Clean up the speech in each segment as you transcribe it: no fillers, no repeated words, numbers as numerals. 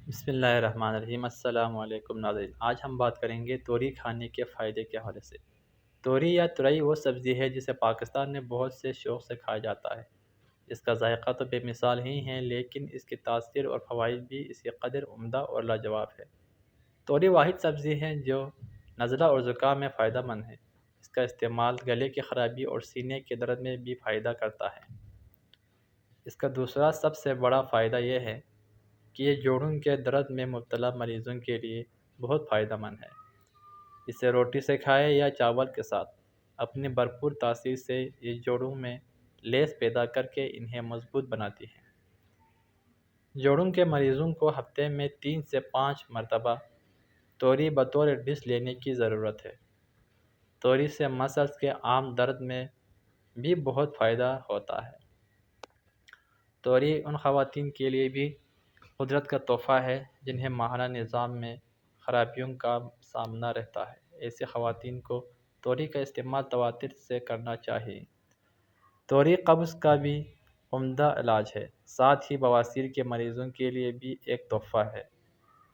بسم اللہ الرحمن الرحیم۔ السلام علیکم ناظرین، آج ہم بات کریں گے توری کھانے کے فائدے کے حوالے سے۔ توری یا ترئی وہ سبزی ہے جسے پاکستان میں بہت سے شوق سے کھایا جاتا ہے۔ اس کا ذائقہ تو بے مثال ہی ہے، لیکن اس کی تاثیر اور فوائد بھی اسی قدر عمدہ اور لاجواب ہے۔ توری واحد سبزی ہے جو نزلہ اور زکام میں فائدہ مند ہے۔ اس کا استعمال گلے کی خرابی اور سینے کے درد میں بھی فائدہ کرتا ہے۔ اس کا دوسرا سب سے بڑا فائدہ یہ ہے کہ یہ جوڑوں کے درد میں مبتلا مریضوں کے لیے بہت فائدہ مند ہے۔ اسے روٹی سے کھائے یا چاول کے ساتھ، اپنی بھرپور تاثیر سے یہ جوڑوں میں لیس پیدا کر کے انہیں مضبوط بناتی ہے۔ جوڑوں کے مریضوں کو ہفتے میں 3 سے 5 مرتبہ توری بطور ڈش لینے کی ضرورت ہے۔ توری سے مسلز کے عام درد میں بھی بہت فائدہ ہوتا ہے۔ توری ان خواتین کے لیے بھی قدرت کا تحفہ ہے جنہیں ماہانہ نظام میں خرابیوں کا سامنا رہتا ہے۔ ایسی خواتین کو توری کا استعمال تواتر سے کرنا چاہیے۔ توری قبض کا بھی عمدہ علاج ہے، ساتھ ہی بواسیر کے مریضوں کے لیے بھی ایک تحفہ ہے۔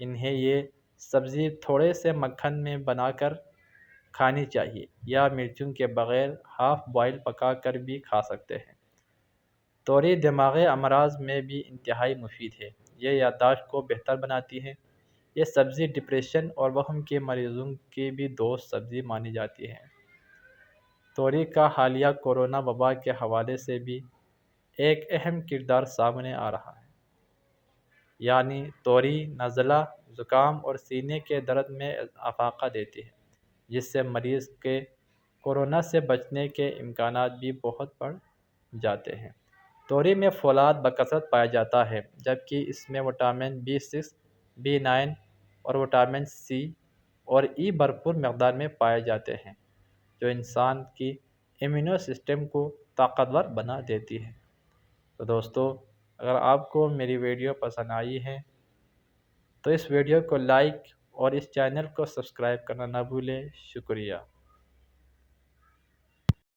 انہیں یہ سبزی تھوڑے سے مکھن میں بنا کر کھانی چاہیے یا مرچوں کے بغیر ہاف بوائل پکا کر بھی کھا سکتے ہیں۔ توری دماغی امراض میں بھی انتہائی مفید ہے۔ یہ یادداشت کو بہتر بناتی ہے۔ یہ سبزی ڈپریشن اور وہم کے مریضوں کی بھی دوست سبزی مانی جاتی ہے۔ توری کا حالیہ کورونا وبا کے حوالے سے بھی ایک اہم کردار سامنے آ رہا ہے۔ یعنی توری نزلہ، زکام اور سینے کے درد میں افاقہ دیتی ہے، جس سے مریض کے کورونا سے بچنے کے امکانات بھی بہت بڑھ جاتے ہیں۔ توری میں فولاد بکثرت پایا جاتا ہے، جبکہ اس میں وٹامن B6، B9 اور وٹامن C اور E بھرپور مقدار میں پائے جاتے ہیں، جو انسان کی امیونو سسٹم کو طاقتور بنا دیتی ہے۔ تو دوستو، اگر آپ کو میری ویڈیو پسند آئی ہے تو اس ویڈیو کو لائک اور اس چینل کو سبسکرائب کرنا نہ بھولیں۔ شکریہ۔